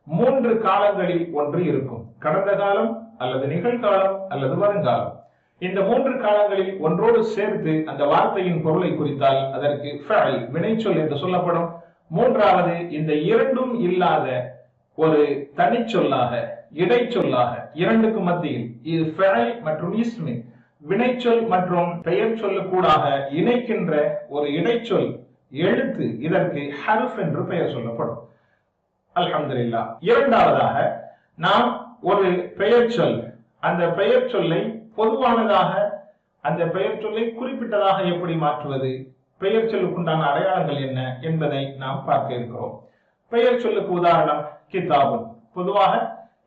3 காலங்களில் ஒன்று இருக்கும். கடந்த காலம் அல்லது நிகழ்காலம் அல்லது வருங்காலம். இந்த 3 காலங்களில் ஒன்றோடு சேர்த்து அந்த வார்த்தையின் பொருளை குறித்தால் அதற்கு ஃபஅல் வினைச்சொல் என்று சொல்லப்படும். மூன்றாவது, இந்த இரண்டும் இல்லாத ஒரு தனிச்சொல்லாக, இடைச்சொல்லாக, இரண்டுக்கு மத்தியில் இது ஃபஅல் மற்றும் இஸ்மி, வினைச்சொல் மற்றும் பெயர் சொல்லுக்கூடாக இணைக்கின்ற ஒரு இடைச்சொல் எழுத்து, இதற்கு ஹர்ஃப் என்று பெயர் சொல்லப்படும். அல்ஹம்துலில்லாஹ். இரண்டாவதாக, நாம் ஒரு பெயர் சொல், அந்த பெயர் சொல்லை பொதுவானதாக, அந்த பெயர் சொல்லை குறிப்பிட்டதாக எப்படி மாற்றுவது, பெயர் சொல்லுக்குண்டான அடையாளங்கள் என்ன என்பதை நாம் பார்க்க இருக்கிறோம். பெயர் சொல்லுக்கு உதாரணம் கிதாபுன். பொதுவாக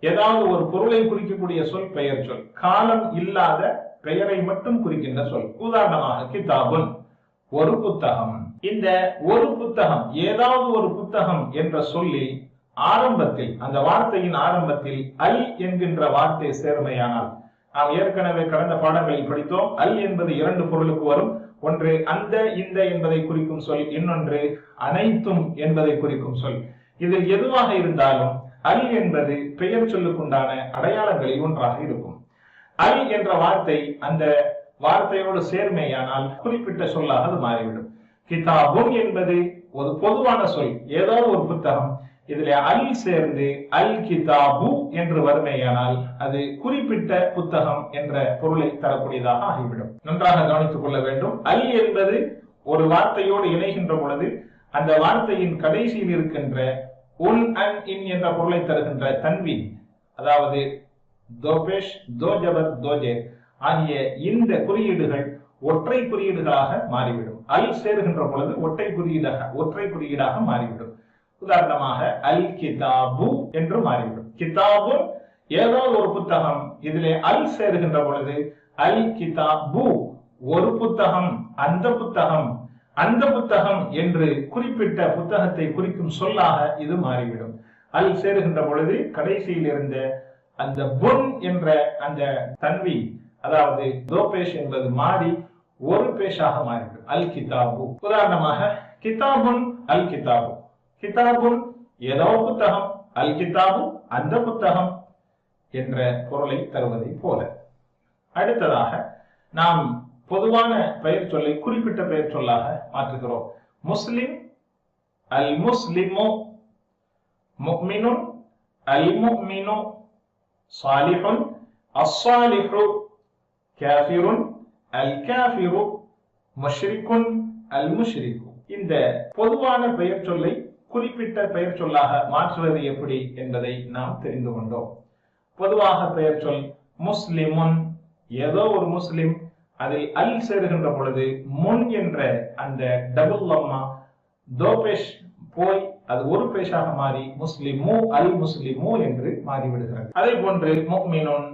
ஏதாவது ஒரு பொருளை குறிக்கக்கூடிய சொல் பெயர் சொல். காலம் இல்லாத பெயரை மட்டும் குறிக்கின்ற சொல். உதாரணமாக கிதாபுன் ஒரு புத்தகம். இந்த ஒரு புத்தகம், ஏதாவது ஒரு புத்தகம் என்ற சொல்லில் ஆரம்பத்தில், அந்த வார்த்தையின் ஆரம்பத்தில் அல் என்கின்ற வார்த்தை சேர்மையானால், நாம் ஏற்கனவே கடந்த பாடங்களில் படித்தோம், அல் என்பது 2 பொருளுக்கு வரும். ஒன்று அந்த இந்த என்பதை குறிக்கும் சொல், இன்னொன்று அனைத்தும் என்பதை குறிக்கும் சொல். இதில் எதுவாக இருந்தாலும் அல் என்பது பெயர் சொல்லுக்குண்டான அடையாளங்களில் ஒன்றாக இருக்கும். அல் என்ற வார்த்தை அந்த வார்த்தையோடு சேர்மையானால் குறிப்பிட்ட சொல்லாக அது மாறிவிடும். கிதாபுன் என்பது ஒரு பொதுவான சொல், ஏதாவது ஒரு புத்தகம், இதிலே அல் சேர்ந்து அல் கிதாபு என்று வறுமையானால் அது குறிப்பிட்ட புத்தகம் என்ற பொருளை தரக்கூடியதாக ஆகிவிடும். நன்றாக கவனித்துக் கொள்ள வேண்டும். அல் என்பது ஒரு வார்த்தையோடு இணைகின்ற பொழுது அந்த வார்த்தையின் கடைசியில் இருக்கின்ற உன் அன் இன் என்ற பொருளை தருகின்ற தன்வீன், அதாவது தோபேஷ், தோஜபர், தோஜே ஆகிய இந்த குறியீடுகள் ஒற்றை குறியீடுகளாக மாறிவிடும். அல் சேருகின்ற பொழுது ஒற்றை குறியீடாக மாறிவிடும். உதாரணமாக அல் கிதாபு என்று மாறிவிடும். கிதாபு ஏதாவது ஒரு புத்தகம், இதிலே அல் சேருகின்ற பொழுது அல் கிதாபு ஒரு புத்தகம், அந்த புத்தகம், அந்த புத்தகம் என்று குறிப்பிட்ட புத்தகத்தை குறிக்கும் சொல்லாக இது மாறிவிடும். அல் சேருகின்ற பொழுது கடைசியில் இருந்த அந்த புன் என்ற அந்த தன்வி, அதாவது தோபேஷ் என்பது மாறி ஒரு பேஷாக மாறிவிடும். அல் கிதாபு. உதாரணமாக கிதாபுன் அல் கிதாபு, கிதாபுன் ஏதோ புத்தகம், அல் கிதாபு அந்த புத்தகம் என்ற பொருளை தருவதை போல. அடுத்ததாக நாம் பொதுவான பெயர் சொல்லை குறிப்பிட்ட பெயர் சொல்லாக மாற்றுகிறோம். முஸ்லிம் அல் முஸ்லிமு, முஃமினுன் அல் முஃமினு, சாலிஹுன் அஸ்ஸாலிஹு, காஃபிருன் அல் காஃபிரு, முஷ்ரிக்குன் அல் முஷ்ரிக்கு. இந்த பொதுவான பெயர் சொல்லை குறிப்பிட்ட பெயர் சொல்லாக மாற்றுவது எப்படி என்பதை நாம் தெரிந்து கொண்டோம். பொதுவாக பெயர் சொல் முஸ்லிமுன், ஏதோ ஒரு முஸ்லிம், அதில் அல் சேருகின்ற பொழுது முன் என்ற அந்த டபுள் லம்மா தோபேஷ் போய் அது ஒரு பேஷாக மாறி முஸ்லிமு அல் முஸ்லிமு என்று மாறிவிடுகிறது. அதே போன்று முஃமினுன்,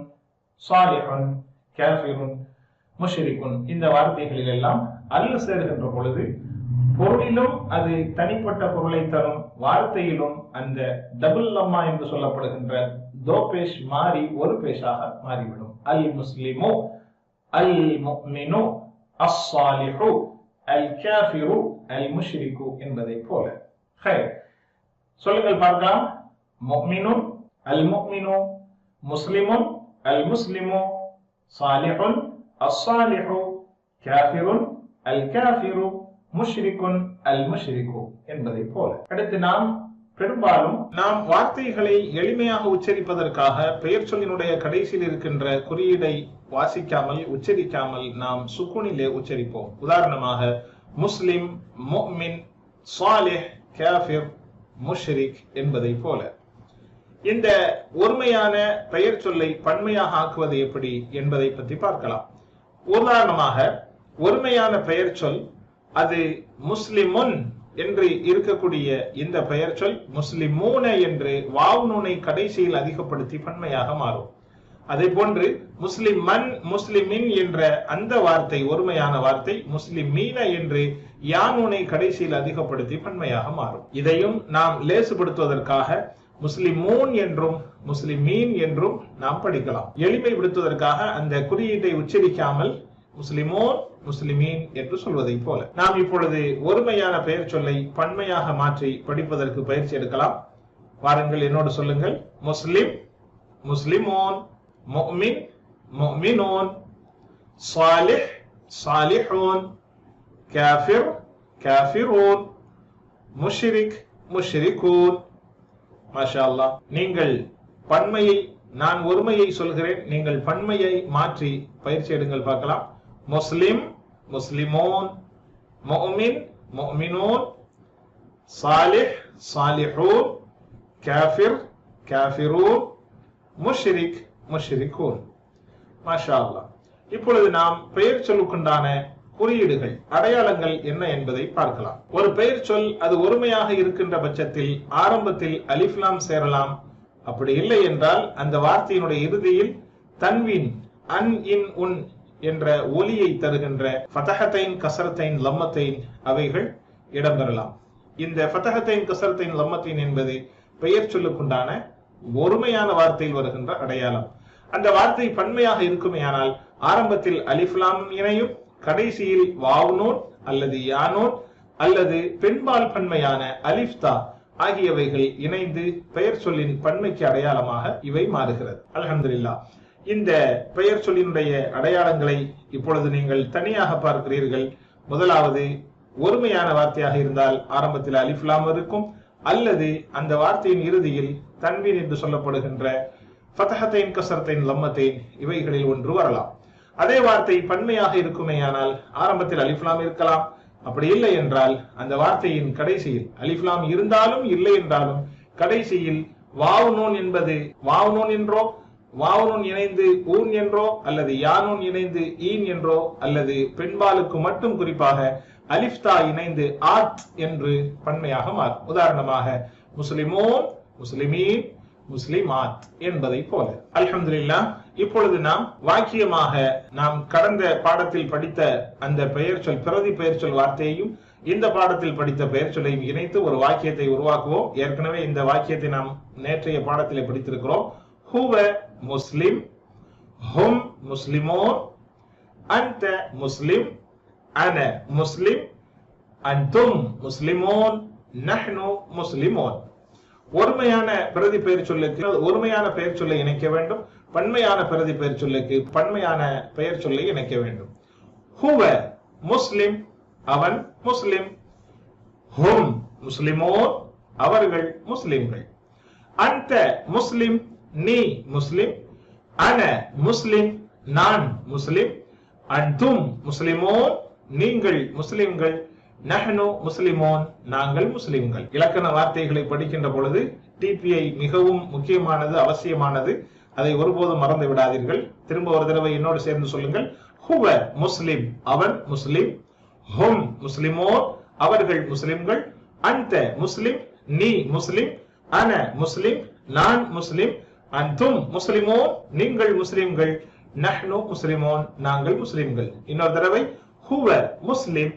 சாலிஹுன், காஃபிருன், முஷ்ரிக்குன் இந்த வார்த்தைகளில் எல்லாம் அல் சேருகின்ற பொழுது பொருளிலும் அது தனிப்பட்ட பொருளை தரும், வார்த்தையிலும் அந்த டபுள் லம்மா என்று சொல்லப்படுகின்ற தோபேஷ் மாறி ஒரு பேஷாக மாறிவிடும். அல் முஸ்லிமு, அல் முஃமினு, அஸ்ஸாலிஹு, அல் காஃபிரு, அல் முஷ்ரிக்கு என்பதை போல. சொல்லுங்கள் பார்க்கலாம். முஃமினுன் அல் முஃமினு, முஸ்லிமுன் அல் முஸ்லிமு, சாலிஹுன் அஸ்ஸாலிஹு, காஃபிருன் அல் காஃபிரு, முஷ்ரிக்குன் அல் முஷ்ரிக்கு என்பதை போல. அடுத்து நாம் பெரும்பாலும் வார்த்தைகளை எளிமையாக உச்சரிப்பதற்காக பெயர் சொல்லினுடைய கடைசியில் இருக்கின்ற குறியீடை வாசிக்காமல் உச்சரிக்காமல் நாம் சுக்குனிலே உச்சரிப்போம். உதாரணமாக முஸ்லிம், முஃமின், சாலிஹ், காஃபிர், முஷ்ரிக் என்பதை போல. இந்த ஒருமையான பெயர் சொல்லை பன்மையாக ஆக்குவது எப்படி என்பதை பற்றி பார்க்கலாம். உதாரணமாக ஒருமையான பெயர் சொல் அது முஸ்லிமுன் என்று இருக்கக்கூடிய இந்த பெயர் சொல் முஸ்லிமூன என்று வாவ் நூனை கடைசியில் அதிகப்படுத்தி பன்மையாக மாறும். அதே போன்று முஸ்லிமன், முஸ்லிமின் என்ற அந்த வார்த்தை ஒருமையான வார்த்தை முஸ்லிமீன என்று யானூனை கடைசியில் அதிகப்படுத்தி பன்மையாக மாறும். இதையும் நாம் லேசுபடுத்துவதற்காக முஸ்லிமூன் என்றும் முஸ்லிமீன் என்றும் நாம் படிக்கலாம். எளிமைப்படுத்துவதற்காக அந்த குறியீட்டை உச்சரிக்காமல் முஸ்லிமோன், முஸ்லிமீன் என்று சொல்வதை போல. நாம் இப்பொழுது ஒருமையான பெயர் சொல்லை பன்மையாக மாற்றி படிப்பதற்கு பயிற்சி எடுக்கலாம். வாருங்கள், என்னோடு சொல்லுங்கள். முஸ்லிம், முஸ்லிமோன், முஃமின், முஃமினூன், சாலிஹ், சாலிஹூன், காஃபிர், காஃபிரூன், முஷ்ரிக், முஷ்ரிகூன். மாஷா அல்லாஹ். நீங்கள் பன்மையை, நான் ஒருமையை சொல்கிறேன், நீங்கள் பன்மையை மாற்றி பயிற்சி எடுங்கள் பார்க்கலாம். முஸ்லிம், முஸ்லிமோன், முஃமின், முஃமினூன், சாலிஹ், சாலிஹூன், காஃபிர், காஃபிரூன், முஷ்ரிக், முஷ்ரிகூன். மாஷா அல்லாஹ். இப்பொழுது நாம் பெயர் சொல்லுக்குண்டான குறியீடுகள், அடையாளங்கள் என்ன என்பதை பார்க்கலாம். ஒரு பெயர் சொல் அது ஒருமையாக இருக்கின்ற பட்சத்தில் ஆரம்பத்தில் அலிஃப் லாம் சேரலாம். அப்படி இல்லை என்றால் அந்த வார்த்தையினுடைய இறுதியில் தன்வீன், அன், இன், உன் என்ற ஒலியை தருகின்ற ஃபதஹத்தைன், கஸரத்தைன், லம்மத்தைன் அவைகள் இடம்பெறலாம். இந்த ஃபதஹத்தைன், கஸரத்தைன், லம்மத்தைன் என்பது பெயர் சொல்லுக்குண்டான ஒருமையான வார்த்தையில் வருகின்ற அடையாளம். அந்த வார்த்தை பன்மையாக இருக்குமேயானால் ஆரம்பத்தில் அலிஃப் லாம் இணையும், கடைசியில் வாவ் நூன் அல்லது யா நூன் அல்லது பெண்பால் பன்மையான அலிஃப் தா ஆகியவைகள் இணைந்து பெயர் சொல்லின் பன்மைக்கு அடையாளமாக இவை மாறுகிறது. அல்ஹம்துலில்லாஹ். இந்த பெயர் சொல்லினுடைய அடையாளங்களை இப்பொழுது நீங்கள் தனியாக பார்க்கிறீர்கள். முதலாவது, ஒருமையான வார்த்தையாக இருந்தால் ஆரம்பத்தில் அலிஃப் லாம் இருக்கும், அல்லது அந்த வார்த்தையின் இறுதியில் தன்வீன் என்று சொல்லப்படுகின்ற ஃபதஹத்தைன், கஸரத்தைன், லம்மத்தைன் இவைகளில் ஒன்று வரலாம். அதே வார்த்தை பன்மையாக இருக்குமேயானால் ஆரம்பத்தில் அலிஃப் லாம் இருக்கலாம். அப்படி இல்லை என்றால் அந்த வார்த்தையின் கடைசியில் அலிஃப் லாம் இருந்தாலும் இல்லை என்றாலும் கடைசியில் வாவ் நூன் என்பது வாவ் நூன் என்றோ, வாவ் நூன் இணைந்து ஊன் என்றோ, அல்லது யானூன் இணைந்து ஈன் என்றோ, அல்லது பெண்பாலுக்கு மட்டும் குறிப்பாக அலிஃப் தா இணைந்து ஆத் என்று பன்மையாக மாறும். உதாரணமாக முஸ்லிமோன், முஸ்லிமீன், முஸ்லிமாத் என்பதை போல. அல்ஹம்துலில்லாஹ். இப்பொழுது நாம் வாக்கியமாக நாம் கடந்த பாடத்தில் படித்த அந்த பெயர் சொல் பிரதி பெயர் சொல் வார்த்தையையும் இந்த பாடத்தில் படித்த பெயர் சொல்லையும் இணைத்து ஒரு வாக்கியத்தை உருவாக்குவோம். ஏற்கனவே இந்த வாக்கியத்தை நாம் நேற்றைய பாடத்திலே படித்திருக்கிறோம். ஹுவ முஸ்லிம், ஹும் முஸ்லிமோன், அன்த முஸ்லிம், அன முஸ்லிம், அன்தும் முஸ்லிமோன், நஹ்னு முஸ்லிமோன். ஒருமையான பிரதி பெயர் சொல்லுக்கு ஒருமையான பெயர் சொல்லை இணைக்க வேண்டும். பன்மையான பிரதி பெயர் சொல்லுக்கு பன்மையான பெயர் சொல்லை இணைக்க வேண்டும். ஹுவ முஸ்லிம், அவன் முஸ்லிம். ஹும் முஸ்லிமோன், அவர்கள் முஸ்லிம்கள். அன்த முஸ்லிம், நீ முஸ்லிம். அன முஸ்லிம், நான் முஸ்லிம். அன்தும் முஸ்லிமோன், நீங்கள் முஸ்லிம்கள். நஹ்னு முஸ்லிமோன், நாங்கள் முஸ்லிம்கள். இலக்கண வார்த்தைகளை படிக்கின்ற பொழுது டிபிஐ மிகவும் முக்கியமானது, அவசியமானது. அதை ஒருபோதும் மறந்து விடாதீர்கள். திரும்ப ஒரு தடவை என்னோடு சேர்ந்து சொல்லுங்கள். ஹுவ முஸ்லிம், அவன் முஸ்லிம். ஹும் முஸ்லிமோன், அவர்கள் முஸ்லிம்கள். அன்த முஸ்லிம், நீ முஸ்லிம். அன முஸ்லிம், நான் முஸ்லிம். அன்தும் முஸ்லிமோன், நீங்கள் முஸ்லிம்கள். நஹ்னு முஸ்லிமோன், நாங்கள் முஸ்லிம்கள். இன்னொரு தடவை. ஹுவ முஸ்லிம்,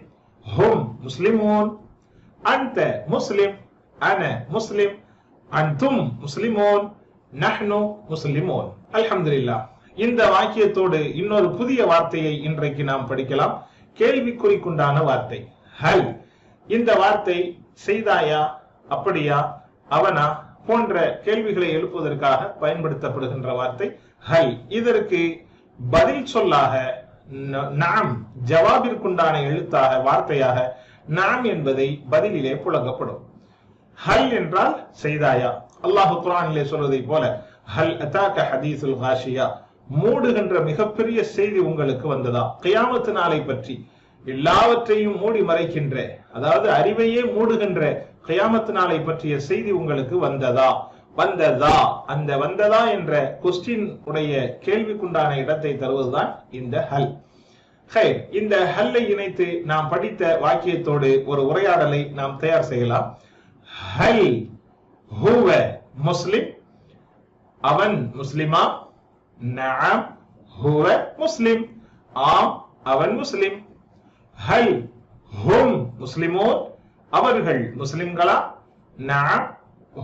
ஹும் முஸ்லிமோன். அன்த முஸ்லிம், அன முஸ்லிம். அன்தும் முஸ்லிமோன், நஹ்னு முஸ்லிமோன். அல்ஹம்துலில்லாஹ். இந்த வாக்கியத்தோடு இன்னொரு புதிய வார்த்தையை இன்றைக்கு நாம் படிக்கலாம். கேள்விக்குறிக்குண்டான வார்த்தை ஹல். இந்த வார்த்தை செய்தாயா, அப்படியா, அவனா போன்ற கேள்விகளை எழுப்புவதற்காக பயன்படுத்தப்படுகின்ற வார்த்தை ஹல். இதற்கு பதில் சொல்லாக நாம், ஜவாபிற்குண்டான எழுத்தாக வார்த்தையாக நாம் என்பதை பதிலிலே புழங்கப்படும். ஹல் என்றால் செய்தாயா. அல்லாஹ் குர்ஆனிலே சொல்வதை போல ஹல் அதாக ஹதீஸுல் காஷியா, மூடுகின்ற மிகப்பெரிய செய்தி உங்களுக்கு வந்ததா? கியாமத் நாளை பற்றி எல்லாவற்றையும் மூடி மறைக்கின்ற, அதாவது அறிவையே மூடுகின்ற கியாமத் நாளை பற்றிய செய்தி உங்களுக்கு வந்ததா? வந்ததா, அந்த வந்ததா என்ற கொஸ்டின் உடைய கேள்விக்குண்டான இடத்தை தருவதுதான் இந்த ஹல். இந்த ஹல்லை இணைத்து நாம் படித்த வாக்கியத்தோடு ஒரு உரையாடலை நாம் தயார் செய்யலாம். ஹல் ஹுவ முஸ்லிம், அவன் முஸ்லிமா? நஅம் ஹுவ முஸ்லிம், ஆம் அவன் முஸ்லிம். ஹல் ஹும் முஸ்லிமோன், அவர்கள் முஸ்லிம்களா? நஅம்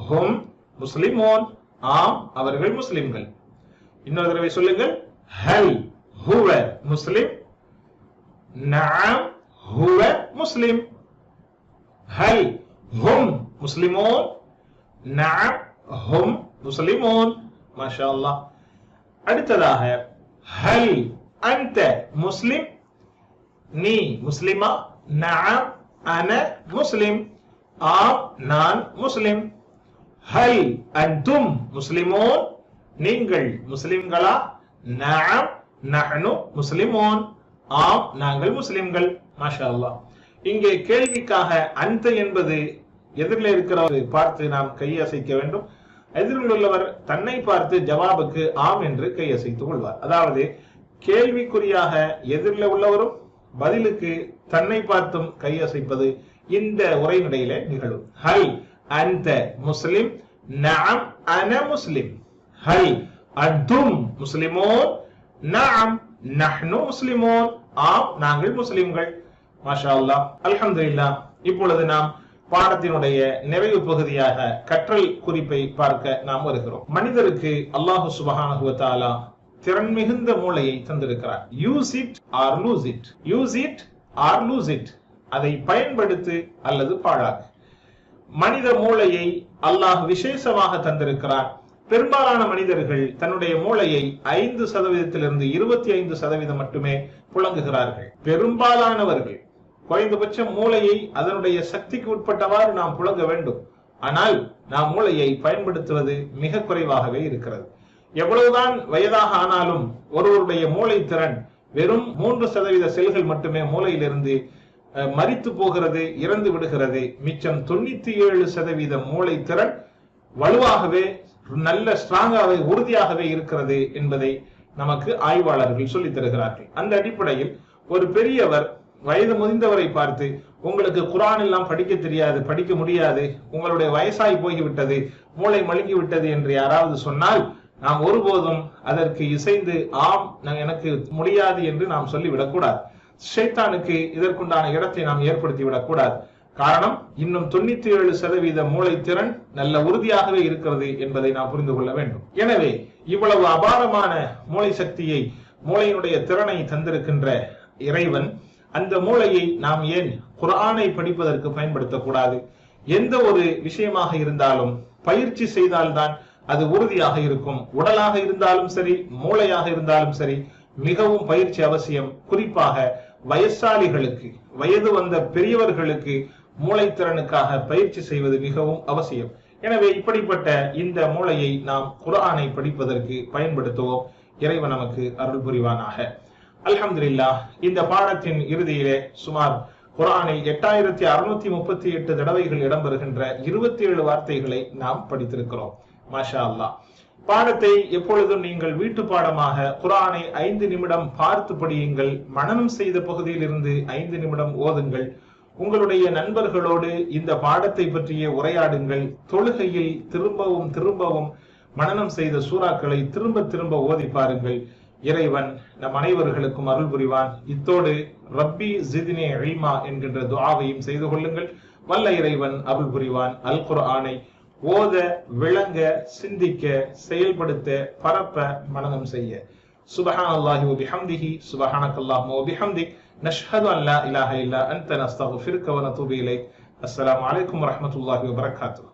ஹும் முஸ்லிமோன், ஆம் அவர்கள் முஸ்லிம்கள். இன்னொரு தடவை சொல்லுங்கள். ஹல் ஹுவ முஸ்லிம், நஅம் ஹுவ முஸ்லிம். ஹல் ஹும் முஸ்லிமோன், நஅம் ஹும் முஸ்லிமோன். மாஷா அல்லாஹ். அடுத்ததாக ஹல் அன்த முஸ்லிம், நீ முஸ்லிமா? நஅம் அன முஸ்லிம், ஆம் நான் முஸ்லிம். ஹல் அன்தும் முஸ்லிமோன், நீங்கள் முஸ்லிம்களா? நஅம் நஹ்னு முஸ்லிமோன், ஆம் நாங்கள் முஸ்லிம்கள். மாஷா அல்லாஹ். இங்கே கேள்விக்காக அந்த என்பது எதிரில் இருக்கிறவரை பார்த்து நாம் கையசைக்க வேண்டும். எதிரில் உள்ளவர் தன்னை பார்த்து ஜவாபுக்கு ஆம் என்று கையசைத்துக் கொள்வார். அதாவது கேள்விக்குறியாக எதிரில் உள்ளவரும் பதிலுக்கு தன்னை பார்த்தும் கையசைப்பது இந்த உரைநடையில நிகழும். ஹல் அந்த முஸ்லிம், நஅம் அன முஸ்லிம். ஹல் அன்தும் முஸ்லிமோன், நஅம் நஹ்னு முஸ்லிமோன், ஆம் நாங்கள் முஸ்லிம்கள். மாஷா அல்லாஹ். அல்ஹம்துலில்லாஹ். இப்பொழுது நாம் பாடத்தினுடைய நிறைவு பகுதியாக கற்றல் குறிப்பை பார்க்க நாம் வருகிறோம். மனிதருக்கு அல்லாஹு சுப்ஹானஹு வ தஆலா திறன் மிகுந்த மூளையை தந்திருக்கிறார். Use it or loose it, use it or loose it. அதை பயன்படுத்து அல்லது பாழாக்கு. மனித மூளையை அல்லாஹ் விசேஷமாக தந்திருக்கிறார். பெரும்பாலான மனிதர்கள் தன்னுடைய மூளையை 5% 25% மட்டுமே புழங்குகிறார்கள். பெரும்பாலானவர்கள் குறைந்தபட்சம் மூளையை அதனுடைய சக்திக்கு உட்பட்டவாறு நாம் புழங்க வேண்டும். ஆனால் நாம் மூளையை பயன்படுத்துவது மிக குறைவாகவே இருக்கிறது. எவ்வளவுதான் வயதாக ஆனாலும் ஒருவருடைய மூளை திறன் வெறும் 3% செல்கள் மட்டுமே மூளையிலிருந்து மரித்து போகிறது, இறந்து விடுகிறது. மிச்சம் 97% மூளை திறன் வலுவாகவே, நல்ல ஸ்ட்ராங்காகவே, உறுதியாகவே இருக்கிறது என்பதை நமக்கு ஆய்வாளர்கள் சொல்லித் தருகிறார்கள். அந்த அடிப்படையில் ஒரு பெரியவர் வயது முதிர்ந்தவரை பார்த்து உங்களுக்கு குர்ஆன் எல்லாம் படிக்க தெரியாது, படிக்க முடியாது, உங்களுடைய வயசாய் போய்விட்டது, மூளை மழுங்கி விட்டது என்று யாராவது சொன்னால் நாம் ஒருபோதும் அதற்கு இசைந்து ஆம் எனக்கு முடியாது என்று நாம் சொல்லிவிடக்கூடாது. ஷைத்தானுக்கு இதற்குண்டான இடத்தை நாம் ஏற்படுத்தி விடக்கூடாது. காரணம், இன்னும் 97% மூளை திறன் நல்ல உறுதியாகவே இருக்கிறது என்பதை நாம் புரிந்து கொள்ள வேண்டும். எனவே இவ்வளவு அபாரமான மூளை சக்தியை, மூளையினுடைய திறனை தந்திருக்கின்ற இறைவன் அந்த மூளையை நாம் ஏன் குர்ஆனை படிப்பதற்கு பயன்படுத்தக்கூடாது? எந்த ஒரு விஷயமாக இருந்தாலும் பயிற்சி செய்தால்தான் அது உறுதியாக இருக்கும். உடலாக இருந்தாலும் சரி, மூளையாக இருந்தாலும் சரி, மிகவும் பயிற்சி அவசியம். குறிப்பாக வயசாளிகளுக்கு, வயது வந்த பெரியவர்களுக்கு மூளைத்திறனுக்காக பயிற்சி செய்வது மிகவும் அவசியம். எனவே இப்படிப்பட்ட இந்த மூளையை நாம் குர்ஆனை படிப்பதற்கு பயன்படுத்துவோம். இறைவன் நமக்கு அருள் புரிவானாக. அல்ஹம்துலில்லாஹ். இந்த பாடத்தின் இறுதியிலே சுமார் குர்ஆனில் 8638 தடவைகள் இடம்பெறுகின்ற 27 வார்த்தைகளை நாம் படித்திருக்கிறோம். மாஷா அல்லாஹ். பாடத்தை எப்பொழுதும் நீங்கள் வீட்டு பாடமாக குர்ஆனை 5 நிமிடம் பார்த்து படியுங்கள். மனனம் செய்த பகுதியில் இருந்து 5 நிமிடம் ஓதுங்கள். உங்களுடைய நண்பர்களோடு இந்த பாடத்தை பற்றிய உரையாடுங்கள். தொழுகையில் திரும்பவும் திரும்பவும் மனனம் செய்த சூறாக்களை திரும்ப திரும்ப ஓதி பாருங்கள். இறைவன் நம் அனைவர்களுக்கும் அருள் புரிவான். இத்தோடு ரப்பி ஜித்னி இல்மா என்கின்ற துஆவையும் செய்து கொள்ளுங்கள். வல்ல இறைவன் அருள் புரிவான். அல் குர்ஆனை ஓத, விளங்க, சிந்திக்க, செயல்படுத்த, பரப்ப, மனனம் செய்ய. சுப்ஹானல்லாஹி வ பிஹம்திஹி, சுப்ஹானக்கல்லாஹும்ம வ பிஹம்திக், நஷ்ஹது அன் லா இலாஹா இல்லா அன்த, நஸ்தக்ஃபிருக வ நதூபு இலைக். அஸ்ஸலாமு அலைக்கும் வ ரஹ்மத்துல்லாஹி வ பரகாத்துஹு.